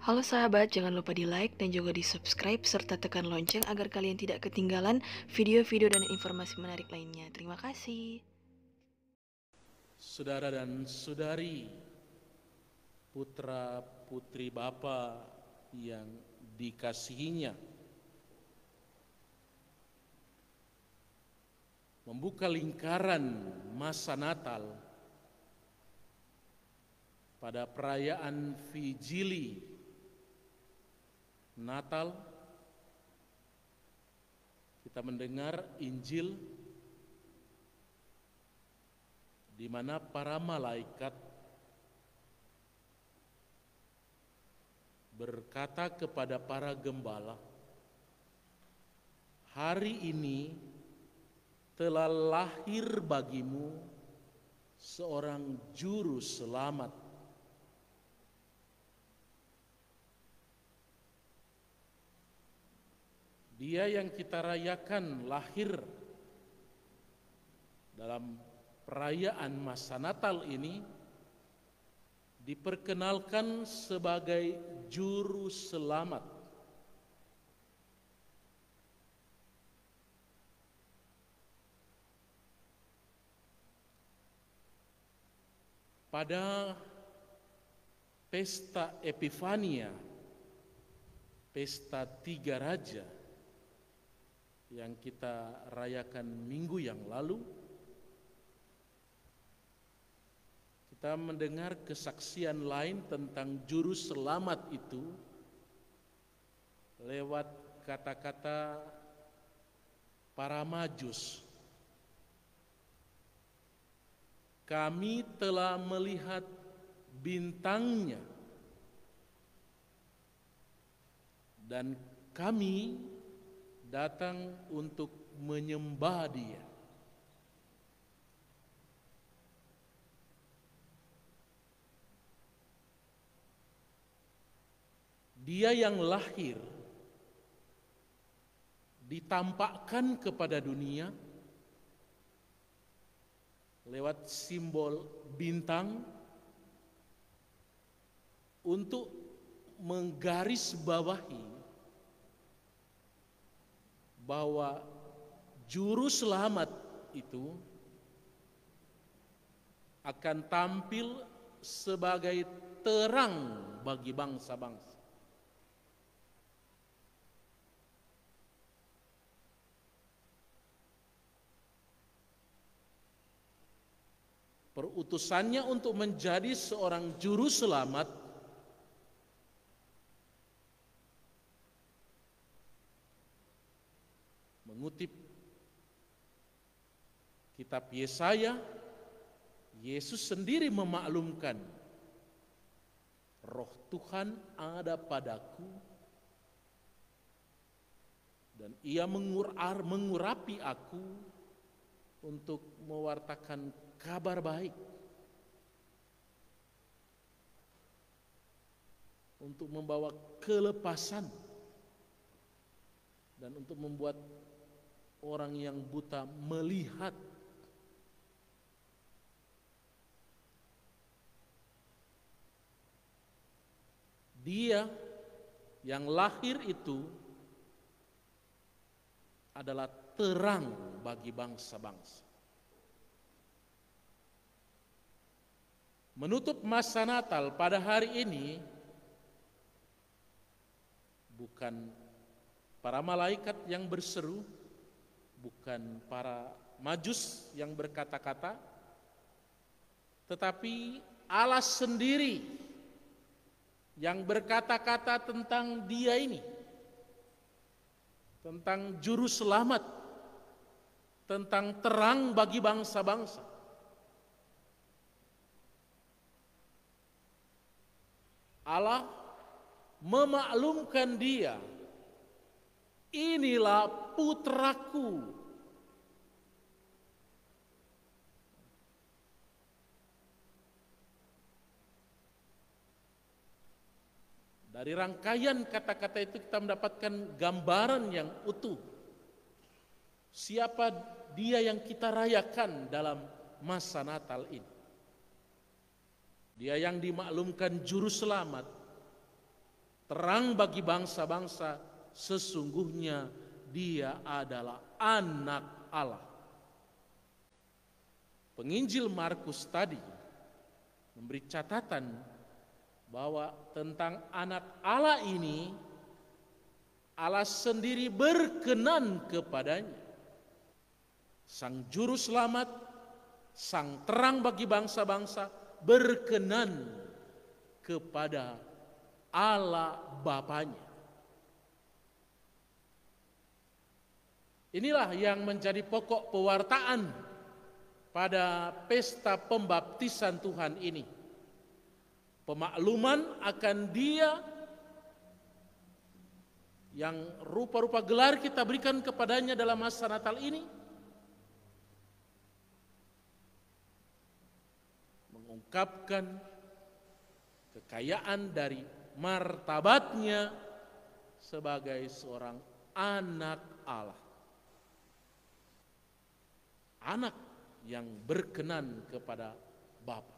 Halo sahabat, jangan lupa di like dan juga di subscribe serta tekan lonceng agar kalian tidak ketinggalan video-video dan informasi menarik lainnya. Terima kasih. Saudara dan saudari, putra putri Bapa yang dikasihinya, membuka lingkaran masa Natal pada perayaan Vigili Natal. Kita mendengar Injil di mana para malaikat berkata kepada para gembala, "Hari ini telah lahir bagimu seorang juru selamat." Dia yang kita rayakan lahir dalam perayaan masa Natal ini diperkenalkan sebagai juru selamat. Pada pesta Epifania, pesta Tiga Raja yang kita rayakan minggu yang lalu, kita mendengar kesaksian lain tentang juru selamat itu lewat kata-kata para Majus. Kami telah melihat bintangnya dan kami datang untuk menyembah Dia. Dia yang lahir ditampakkan kepada dunia lewat simbol bintang untuk menggarisbawahi bahwa juru selamat itu akan tampil sebagai terang bagi bangsa-bangsa. Perutusannya untuk menjadi seorang juru selamat mengutip kitab Yesaya, Yesus sendiri memaklumkan, Roh Tuhan ada padaku dan Ia mengurapi aku untuk mewartakan kabar baik, untuk membawa kelepasan, dan untuk membuat orang yang buta melihat. Dia yang lahir itu adalah terang bagi bangsa-bangsa. Menutup masa Natal pada hari ini bukan para malaikat yang berseru, bukan para Majus yang berkata-kata, tetapi Allah sendiri yang berkata-kata tentang Dia ini, tentang juru selamat, tentang terang bagi bangsa-bangsa. Allah memaklumkan Dia, inilah putraku. Dari rangkaian kata-kata itu kita mendapatkan gambaran yang utuh. Siapa Dia yang kita rayakan dalam masa Natal ini? Dia yang dimaklumkan juru selamat, terang bagi bangsa-bangsa, sesungguhnya Dia adalah anak Allah. Penginjil Markus tadi memberi catatan bahwa tentang anak Allah ini, Allah sendiri berkenan kepadanya. Sang Juru Selamat, Sang terang bagi bangsa-bangsa, berkenan kepada Allah Bapanya. Inilah yang menjadi pokok pewartaan pada pesta pembaptisan Tuhan ini. Pemakluman akan Dia yang rupa-rupa gelar kita berikan kepadanya dalam masa Natal ini, mengungkapkan kekayaan dari martabatnya sebagai seorang anak Allah. Anak yang berkenan kepada Bapa.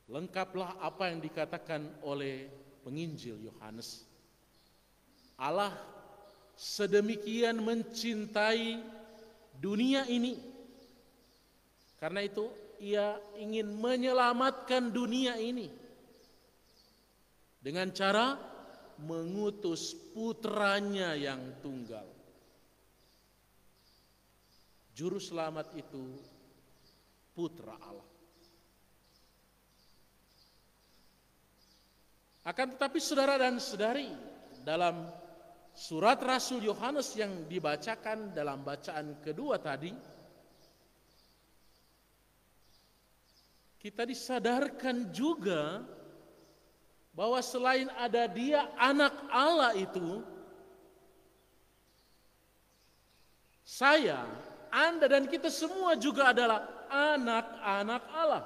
Lengkaplah apa yang dikatakan oleh penginjil Yohanes. Allah sedemikian mencintai dunia ini, karena itu Ia ingin menyelamatkan dunia ini dengan cara mengutus putranya yang tunggal. Juru selamat itu putra Allah. Akan tetapi saudara dan saudari, dalam surat Rasul Yohanes yang dibacakan dalam bacaan kedua tadi, kita disadarkan juga bahwa selain ada Dia anak Allah itu, saya, Anda dan kita semua juga adalah anak-anak Allah.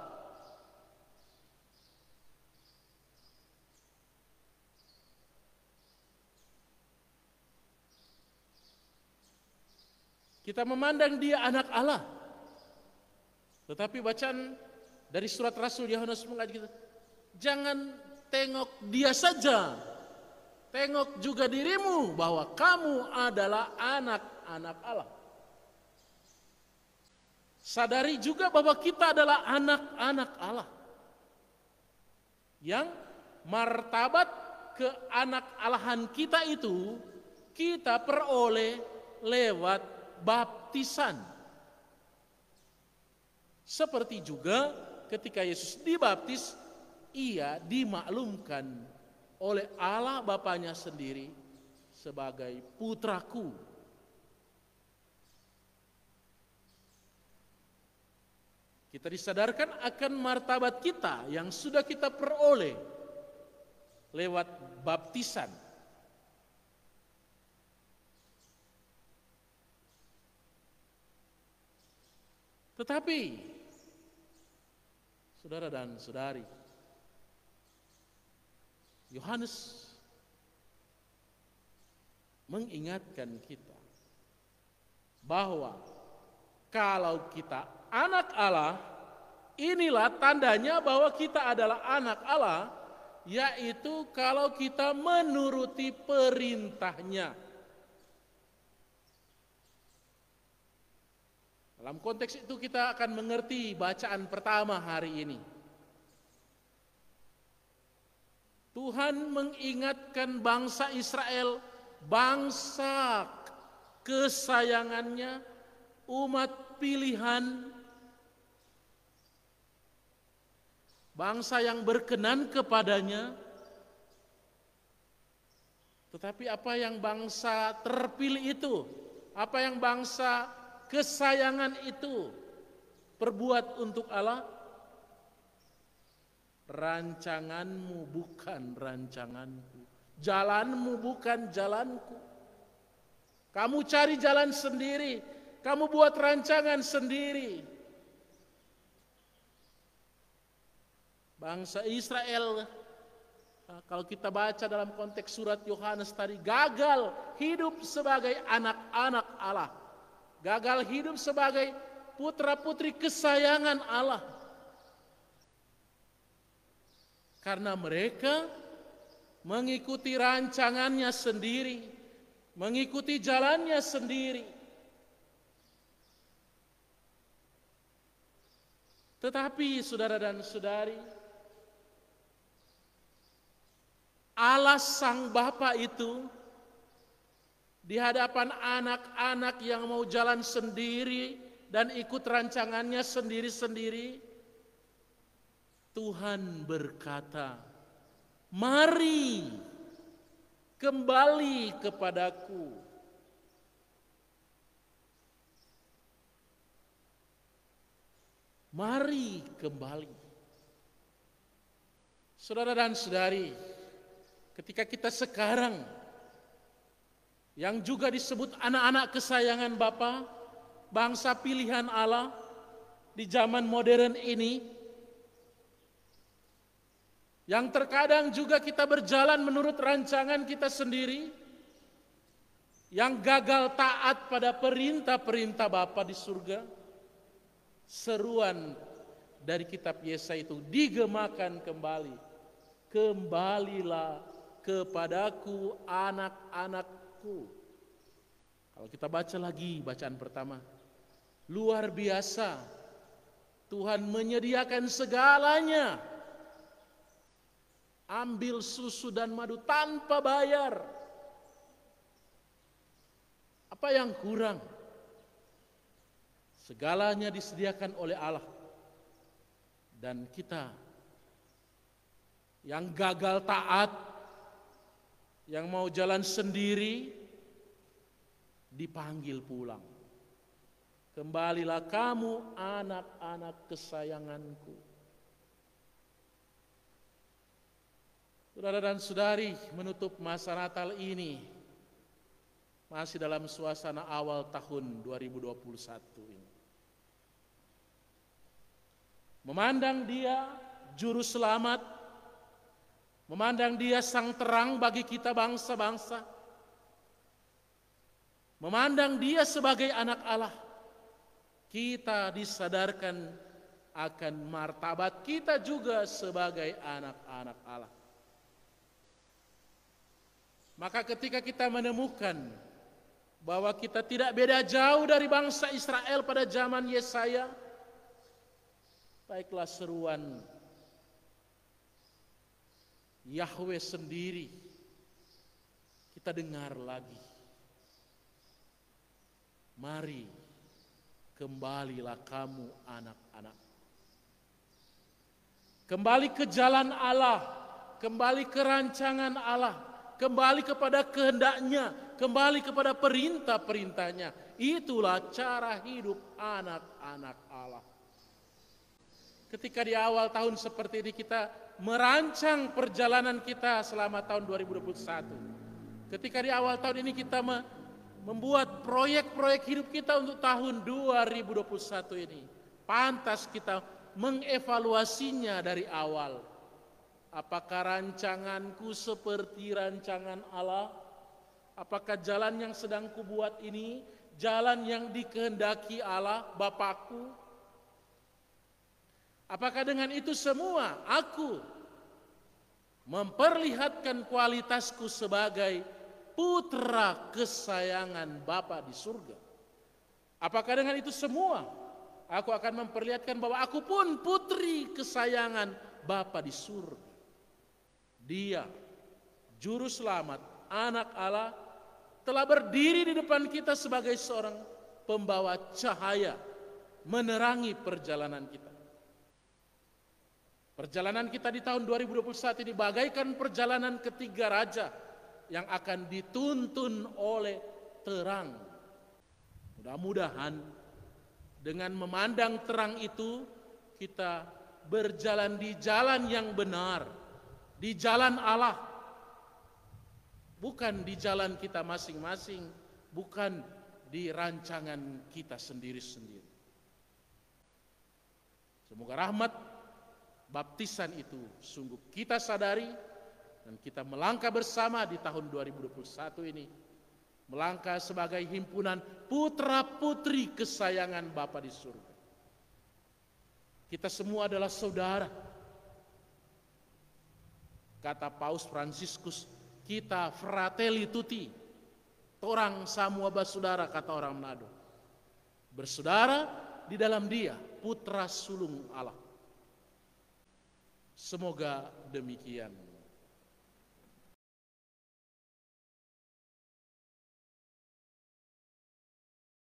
Kita memandang Dia anak Allah, tetapi bacaan dari surat Rasul Yohanes mengajak kita, jangan tengok Dia saja, tengok juga dirimu bahwa kamu adalah anak-anak Allah. Sadari juga bahwa kita adalah anak-anak Allah yang martabat keanak-alahan kita itu kita peroleh lewat baptisan. Seperti juga ketika Yesus dibaptis, Ia dimaklumkan oleh Allah Bapanya sendiri sebagai putraku. Kita disadarkan akan martabat kita yang sudah kita peroleh lewat baptisan. Tetapi, saudara dan saudari, Yohanes mengingatkan kita bahwa kalau kita anak Allah, inilah tandanya bahwa kita adalah anak Allah, yaitu kalau kita menuruti perintahnya. Dalam konteks itu kita akan mengerti bacaan pertama hari ini. Tuhan mengingatkan bangsa Israel, bangsa kesayangannya, umat pilihan, bangsa yang berkenan kepadanya. Tetapi apa yang bangsa terpilih itu, apa yang bangsa kesayangan itu perbuat untuk Allah, rancanganmu bukan rancanganku, jalanmu bukan jalanku. Kamu cari jalan sendiri, kamu buat rancangan sendiri. Bangsa Israel, kalau kita baca dalam konteks surat Yohanes tadi, gagal hidup sebagai anak-anak Allah, gagal hidup sebagai putra-putri kesayangan Allah. Karena mereka mengikuti rancangannya sendiri, mengikuti jalannya sendiri. Tetapi saudara dan saudari, Allah Sang Bapa itu di hadapan anak-anak yang mau jalan sendiri dan ikut rancangannya sendiri-sendiri, Tuhan berkata, "Mari kembali kepadaku." Mari kembali. Saudara dan saudari, ketika kita sekarang yang juga disebut anak-anak kesayangan Bapa, bangsa pilihan Allah di zaman modern ini, yang terkadang juga kita berjalan menurut rancangan kita sendiri, yang gagal taat pada perintah-perintah Bapa di surga, seruan dari kitab Yesaya itu digemakan kembali. Kembalilah kepadaku anak-anakku. Kalau kita baca lagi bacaan pertama, luar biasa. Tuhan menyediakan segalanya. Ambil susu dan madu tanpa bayar. Apa yang kurang? Segalanya disediakan oleh Allah. Dan kita yang gagal taat, yang mau jalan sendiri, dipanggil pulang. Kembalilah kamu anak-anak kesayanganku. Saudara dan saudari, menutup masa Natal ini masih dalam suasana awal tahun 2021 ini. Memandang Dia juru selamat, memandang Dia sang terang bagi kita bangsa-bangsa, memandang Dia sebagai anak Allah, kita disadarkan akan martabat kita juga sebagai anak-anak Allah. Maka ketika kita menemukan bahwa kita tidak beda jauh dari bangsa Israel pada zaman Yesaya, baiklah seruan Yahweh sendiri kita dengar lagi. Mari kembalilah kamu anak-anak. Kembali ke jalan Allah, kembali ke rancangan Allah, kembali kepada kehendaknya, kembali kepada perintah-perintahnya. Itulah cara hidup anak-anak Allah. Ketika di awal tahun seperti ini kita merancang perjalanan kita selama tahun 2021. Ketika di awal tahun ini kita membuat proyek-proyek hidup kita untuk tahun 2021 ini. Pantas kita mengevaluasinya dari awal. Apakah rancanganku seperti rancangan Allah? Apakah jalan yang sedang kubuat ini jalan yang dikehendaki Allah Bapakku? Apakah dengan itu semua aku memperlihatkan kualitasku sebagai putra kesayangan Bapa di surga? Apakah dengan itu semua aku akan memperlihatkan bahwa aku pun putri kesayangan Bapa di surga? Dia, Juru Selamat, Anak Allah, telah berdiri di depan kita sebagai seorang pembawa cahaya, menerangi perjalanan kita. Perjalanan kita di tahun 2021 ini bagaikan perjalanan ketiga raja yang akan dituntun oleh terang. Mudah-mudahan dengan memandang terang itu kita berjalan di jalan yang benar, di jalan Allah, bukan di jalan kita masing-masing, bukan di rancangan kita sendiri-sendiri. Semoga rahmat baptisan itu sungguh kita sadari dan kita melangkah bersama di tahun 2021 ini. Melangkah sebagai himpunan putra-putri kesayangan Bapa di surga. Kita semua adalah saudara. Kata Paus Fransiskus, kita fratelli tutti, orang semua bersaudara, kata orang Manado. Bersaudara di dalam Dia, putra sulung Allah. Semoga demikian.